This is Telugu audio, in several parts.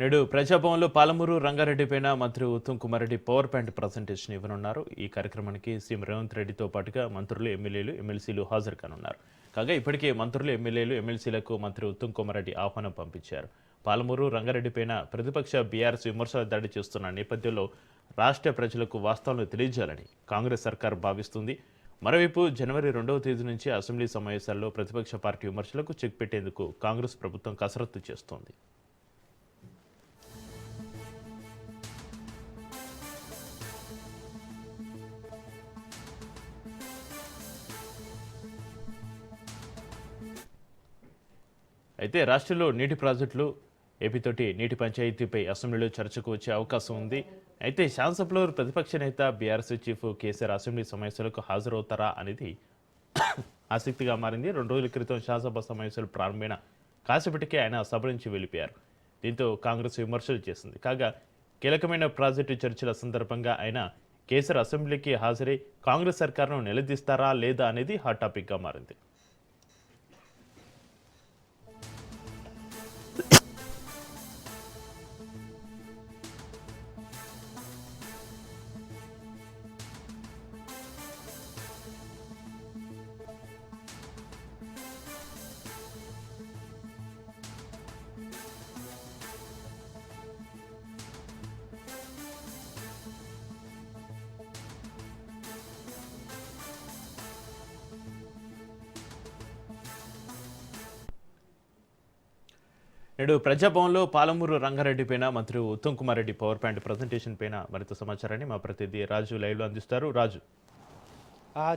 నేడు ప్రజాభవన్లో పాలమూరు రంగారెడ్డిపైన మంత్రి Uttam Kumar Reddy power point presentation ఇవ్వనున్నారు. ఈ కార్యక్రమానికి సీఎం రేవంత్ రెడ్డితో పాటుగా మంత్రులు, ఎమ్మెల్యేలు, ఎమ్మెల్సీలు హాజరు కానున్నారు. కాగా ఇప్పటికే మంత్రులు, ఎమ్మెల్యేలు, ఎమ్మెల్సీలకు మంత్రి ఉత్తమ్ కుమార్ రెడ్డి ఆహ్వానం పంపించారు. పాలమూరు రంగారెడ్డిపైన ప్రతిపక్ష బీఆర్ఎస్ విమర్శల దాడి చేస్తున్న నేపథ్యంలో రాష్ట్ర ప్రజలకు వాస్తవాలను తెలియజేయాలని కాంగ్రెస్ సర్కార్ భావిస్తుంది. మరోవైపు జనవరి 2వ తేదీ నుంచి అసెంబ్లీ సమావేశాల్లో ప్రతిపక్ష పార్టీ విమర్శలకు చెక్ పెట్టేందుకు కాంగ్రెస్ ప్రభుత్వం కసరత్తు చేస్తోంది. అయితే రాష్ట్రంలో నీటి ప్రాజెక్టులు ఏపీతోటి నీటి పంచాయతీపై అసెంబ్లీలో చర్చకు వచ్చే అవకాశం ఉంది. అయితే శాసనసభలో ప్రతిపక్ష నేత బీఆర్ఎస్ చీఫ్ కేసీఆర్ అసెంబ్లీ సమావేశాలకు హాజరవుతారా అనేది ఆసక్తిగా మారింది. 2 రోజుల క్రితం శాసనసభ సమావేశాలు ప్రారంభమైన కాసేపటికే ఆయన సభ నుంచి వెళ్ళిపోయారు. దీంతో కాంగ్రెస్ విమర్శలు చేసింది. కాగా కీలకమైన ప్రాజెక్టు చర్చల సందర్భంగా ఆయన కేసీఆర్ అసెంబ్లీకి హాజరై కాంగ్రెస్ సర్కార్ను నిలదీస్తారా లేదా అనేది హాట్ టాపిక్గా మారింది. నేడు ప్రజాభవన్లో పాలమూరు రంగారెడ్డిపైన మంత్రి Uttam Kumar Reddy power point presentation పైన మరింత సమాచారాన్ని మా ప్రతినిధి రాజు లైవ్లో అందిస్తారు. రాజు.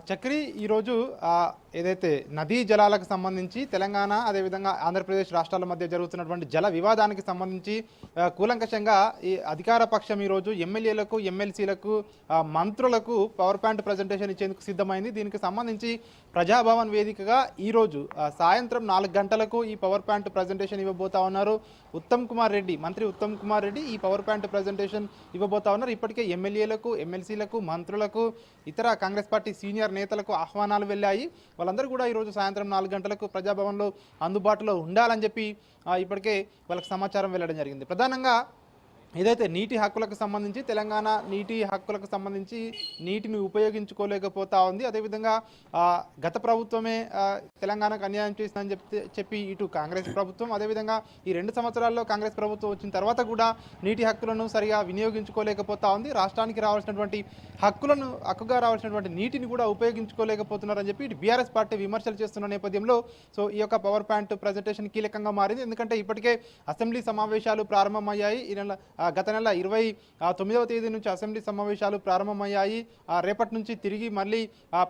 చక్రి ఈరోజు ఏదైతే నదీ జలాలకు సంబంధించి తెలంగాణ అదేవిధంగా ఆంధ్రప్రదేశ్ రాష్ట్రాల మధ్య జరుగుతున్నటువంటి జల వివాదానికి సంబంధించి కూలంకషంగా ఈ అధికార పక్షం ఈరోజు ఎమ్మెల్యేలకు, ఎమ్మెల్సీలకు, మంత్రులకు పవర్ పాయింట్ ప్రజెంటేషన్ ఇచ్చేందుకు సిద్ధమైంది. దీనికి సంబంధించి ప్రజాభవన్ వేదికగా ఈరోజు సాయంత్రం 4 గంటలకు ఈ పవర్ పాయింట్ ప్రజెంటేషన్ ఇవ్వబోతా ఉన్నారు. మంత్రి ఉత్తమ్ కుమార్ రెడ్డి ఈ పవర్ పాయింట్ ప్రజెంటేషన్ ఇవ్వబోతా ఉన్నారు. ఇప్పటికే ఎమ్మెల్యేలకు, ఎమ్మెల్సీలకు, మంత్రులకు, ఇతర కాంగ్రెస్ పార్టీ సీనియర్ నేతలకు ఆహ్వానాలు వెళ్ళాయి. వాళ్ళందరూ కూడా ఈరోజు సాయంత్రం 4 గంటలకు ప్రజాభవన్లో అందుబాటులో ఉండాలని చెప్పి ఇప్పటికే వాళ్ళకి సమాచారం వెళ్ళడం జరిగింది. ప్రధానంగా ఏదైతే నీటి హక్కులకు సంబంధించి తెలంగాణ నీటి హక్కులకు సంబంధించి నీటిని ఉపయోగించుకోలేకపోతా ఉంది. అదేవిధంగా గత ప్రభుత్వమే తెలంగాణకు అన్యాయం చేసిందని చెప్పి ఇటు కాంగ్రెస్ ప్రభుత్వం, అదేవిధంగా ఈ 2 సంవత్సరాల్లో కాంగ్రెస్ ప్రభుత్వం వచ్చిన తర్వాత కూడా నీటి హక్కులను సరిగా వినియోగించుకోలేకపోతా ఉంది. రాష్ట్రానికి రావాల్సినటువంటి హక్కుగా రావాల్సినటువంటి నీటిని కూడా ఉపయోగించుకోలేకపోతున్నారని చెప్పి ఇటు బీఆర్ఎస్ పార్టీ విమర్శలు చేస్తున్న నేపథ్యంలో ఈ యొక్క పవర్ పాయింట్ ప్రజెంటేషన్ కీలకంగా మారింది. ఎందుకంటే ఇప్పటికే అసెంబ్లీ సమావేశాలు ప్రారంభమయ్యాయి. గత నెల 29వ తేదీ నుంచి అసెంబ్లీ సమావేశాలు ప్రారంభమయ్యాయి. రేపటి నుంచి తిరిగి మళ్ళీ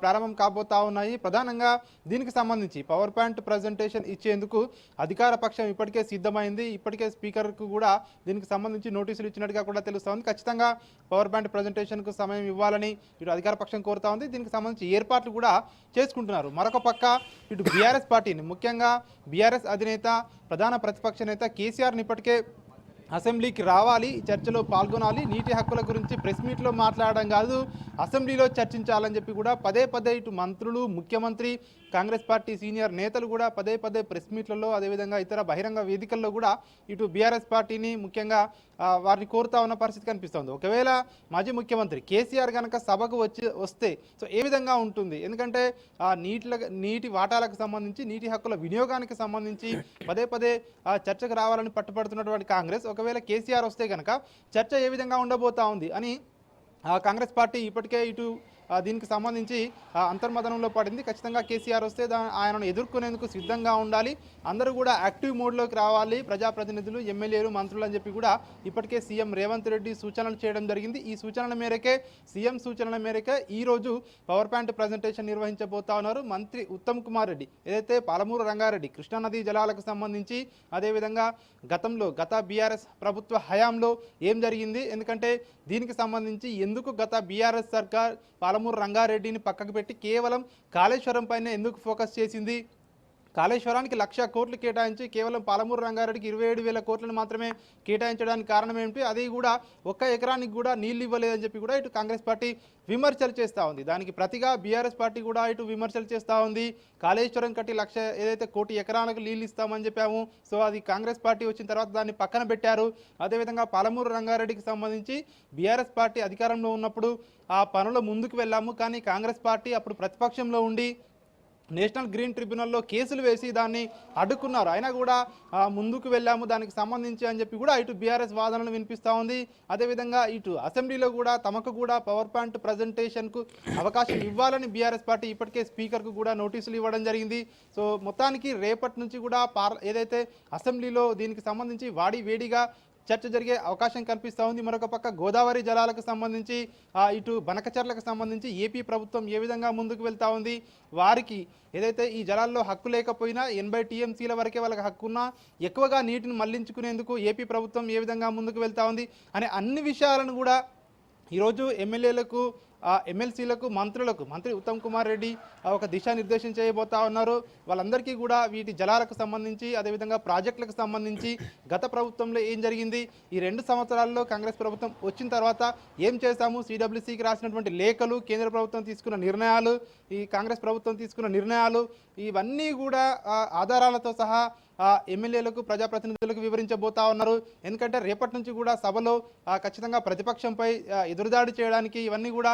ప్రారంభం కాబోతా ఉన్నాయి. ప్రధానంగా దీనికి సంబంధించి పవర్ పాయింట్ ప్రజెంటేషన్ ఇచ్చేందుకు అధికార పక్షం ఇప్పటికే సిద్ధమైంది. ఇప్పటికే స్పీకర్కు కూడా దీనికి సంబంధించి నోటీసులు ఇచ్చినట్టుగా కూడా తెలుస్తోంది. ఖచ్చితంగా పవర్ పాయింట్ ప్రజెంటేషన్కు సమయం ఇవ్వాలని ఇటు అధికార పక్షం కోరుతా ఉంది. దీనికి సంబంధించి ఏర్పాట్లు కూడా చేసుకుంటున్నారు. మరొక పక్క ఇటు బీఆర్ఎస్ పార్టీని, ముఖ్యంగా బీఆర్ఎస్ అధినేత, ప్రధాన ప్రతిపక్ష నేత కేసీఆర్ని ఇప్పటికే అసెంబ్లీకి రావాలి, చర్చలో పాల్గొనాలి, నీటి హక్కుల గురించి ప్రెస్ మీట్లో మాట్లాడడం కాదు, అసెంబ్లీలో చర్చించాలని చెప్పి కూడా పదే ఇటు మంత్రులు, ముఖ్యమంత్రి, కాంగ్రెస్ పార్టీ సీనియర్ నేతలు కూడా పదే ప్రెస్ మీట్లలో, అదేవిధంగా ఇతర బహిరంగ వేదికల్లో కూడా ఇటు బీఆర్ఎస్ పార్టీని ముఖ్యంగా వారిని కోరుతా ఉన్న పరిస్థితి కనిపిస్తుంది. ఒకవేళ మాజీ ముఖ్యమంత్రి కేసీఆర్ కనుక సభకు వస్తే సో ఏ విధంగా ఉంటుంది? ఎందుకంటే నీటి వాటాలకు సంబంధించి, నీటి హక్కుల వినియోగానికి సంబంధించి పదే చర్చకు రావాలని పట్టుపడుతున్నటువంటి కాంగ్రెస్ ఒకవేళ కేసీఆర్ వస్తే కనుక చర్చ ఏ విధంగా ఉండబోతా ఉంది అని కాంగ్రెస్ పార్టీ ఇప్పటికే ఇటు దీనికి సంబంధించి అంతర్మదనంలో పడింది. ఖచ్చితంగా కేసీఆర్ వస్తే ఆయనను ఎదుర్కొనేందుకు సిద్ధంగా ఉండాలి, అందరూ కూడా యాక్టివ్ మోడ్లోకి రావాలి, ప్రజాప్రతినిధులు, ఎమ్మెల్యేలు, మంత్రులు అని చెప్పి కూడా ఇప్పటికే సీఎం రేవంత్ రెడ్డి సూచనలు చేయడం జరిగింది. ఈ సీఎం సూచనల మేరకే ఈరోజు పవర్ పాయింట్ ప్రజెంటేషన్ నిర్వహించబోతా ఉన్నారు. మంత్రి ఉత్తమ్ కుమార్ రెడ్డి ఏదైతే పాలమూరు రంగారెడ్డి కృష్ణానదీ జలాలకు సంబంధించి, అదేవిధంగా గత బీఆర్ఎస్ ప్రభుత్వ హయాంలో ఏం జరిగింది, ఎందుకంటే దీనికి సంబంధించి ఎందుకు గత బీఆర్ఎస్ సర్కార్ పాలమూరు రంగారెడ్డిని పక్కకు పెట్టి కేవలం కాళేశ్వరం పైన ఎందుకు ఫోకస్ చేసింది, కాళేశ్వరానికి 1,00,000 కోట్లు కేటాయించి కేవలం పాలమూరు రంగారెడ్డికి 27,000 కోట్లను మాత్రమే కేటాయించడానికి కారణం ఏమిటి? అది కూడా 1 ఎకరానికి కూడా నీళ్లు ఇవ్వలేదని చెప్పి కూడా ఇటు కాంగ్రెస్ పార్టీ విమర్శలు చేస్తూ ఉంది. దానికి ప్రతిగా బీఆర్ఎస్ పార్టీ కూడా ఇటు విమర్శలు చేస్తూ ఉంది. కాళేశ్వరం కట్టి 1,00,000 ఏదైతే 1 కోటి ఎకరాలకు నీళ్ళు ఇస్తామని చెప్పాము, సో అది కాంగ్రెస్ పార్టీ వచ్చిన తర్వాత దాన్ని పక్కన పెట్టారు. అదేవిధంగా పాలమూరు రంగారెడ్డికి సంబంధించి బీఆర్ఎస్ పార్టీ అధికారంలో ఉన్నప్పుడు ఆ పనులు ముందుకు వెళ్ళాము, కానీ కాంగ్రెస్ పార్టీ అప్పుడు ప్రతిపక్షంలో ఉండి నేషనల్ గ్రీన్ ట్రిబ్యునల్లో కేసులు వేసి దాన్ని అడ్డుకున్నారు. అయినా కూడా ముందుకు వెళ్ళాము దానికి సంబంధించి అని చెప్పి కూడా ఇటు బీఆర్ఎస్ వాదనలు వినిపిస్తూ ఉంది. అదేవిధంగా ఇటు అసెంబ్లీలో కూడా తమకు కూడా పవర్ పాయింట్ ప్రజెంటేషన్కు అవకాశం ఇవ్వాలని బీఆర్ఎస్ పార్టీ ఇప్పటికే స్పీకర్కు కూడా నోటీసులు ఇవ్వడం జరిగింది. సో మొత్తానికి రేపటి నుంచి కూడా ఏదైతే అసెంబ్లీలో దీనికి సంబంధించి వేడిగా చర్చ జరిగే అవకాశం కనిపిస్తూ ఉంది. మరొక పక్క గోదావరి జలాలకు సంబంధించి ఇటు బనకచర్లకు సంబంధించి ఏపీ ప్రభుత్వం ఏ విధంగా ముందుకు వెళ్తూ ఉంది, వారికి ఏదైతే ఈ జలాల్లో హక్కు లేకపోయినా 80 టీఎంసీల వరకే వాళ్ళకి హక్కు ఉన్నా ఎక్కువగా నీటిని మళ్లించుకునేందుకు ఏపీ ప్రభుత్వం ఏ విధంగా ముందుకు వెళ్తూ ఉంది అనే అన్ని విషయాలను కూడా ఈరోజు ఎమ్మెల్యేలకు ఎమ్మెల్సీలకు మంత్రి ఉత్తమ్ కుమార్ రెడ్డి ఒక దిశానిర్దేశం చేయబోతా ఉన్నారు. వాళ్ళందరికీ కూడా వీటి జలాలకు సంబంధించి అదేవిధంగా ప్రాజెక్టులకు సంబంధించి గత ప్రభుత్వంలో ఏం జరిగింది, ఈ 2 సంవత్సరాల్లో కాంగ్రెస్ ప్రభుత్వం వచ్చిన తర్వాత ఏం చేశాము, సిడబ్ల్యూసీకి రాసినటువంటి లేఖలు, కేంద్ర ప్రభుత్వం తీసుకున్న నిర్ణయాలు, ఈ కాంగ్రెస్ ప్రభుత్వం తీసుకున్న నిర్ణయాలు, ఇవన్నీ కూడా ఆధారాలతో సహా ఎమ్మెల్యేలకు ప్రజాప్రతినిధులకు వివరించబోతా ఉన్నారు. ఎందుకంటే రేపటి నుంచి కూడా సభలో ఖచ్చితంగా ప్రతిపక్షంపై ఎదురుదాడి చేయడానికి ఇవన్నీ కూడా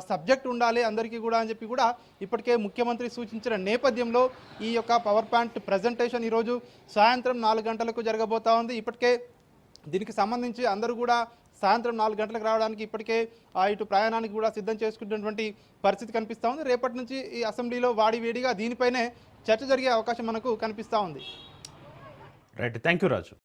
సబ్జెక్ట్ ఉండాలి అందరికీ కూడా అని చెప్పి కూడా ఇప్పటికే ముఖ్యమంత్రి సూచించిన నేపథ్యంలో ఈ యొక్క పవర్ పాయింట్ ప్రజెంటేషన్ ఈరోజు సాయంత్రం 4 గంటలకు జరగబోతా ఉంది. ఇప్పటికే దీనికి సంబంధించి అందరూ కూడా సాయంత్రం 4 గంటలకు రావడానికి ఇప్పటికే ఇటు ప్రయాణానికి కూడా సిద్ధం చేసుకున్నటువంటి పరిస్థితి కనిపిస్తూ ఉంది. రేపటి నుంచి ఈ అసెంబ్లీలో వేడిగా దీనిపైనే చర్చ జరిగే అవకాశం మనకు కనిపిస్తూ ఉంది. Right, thank you Raju.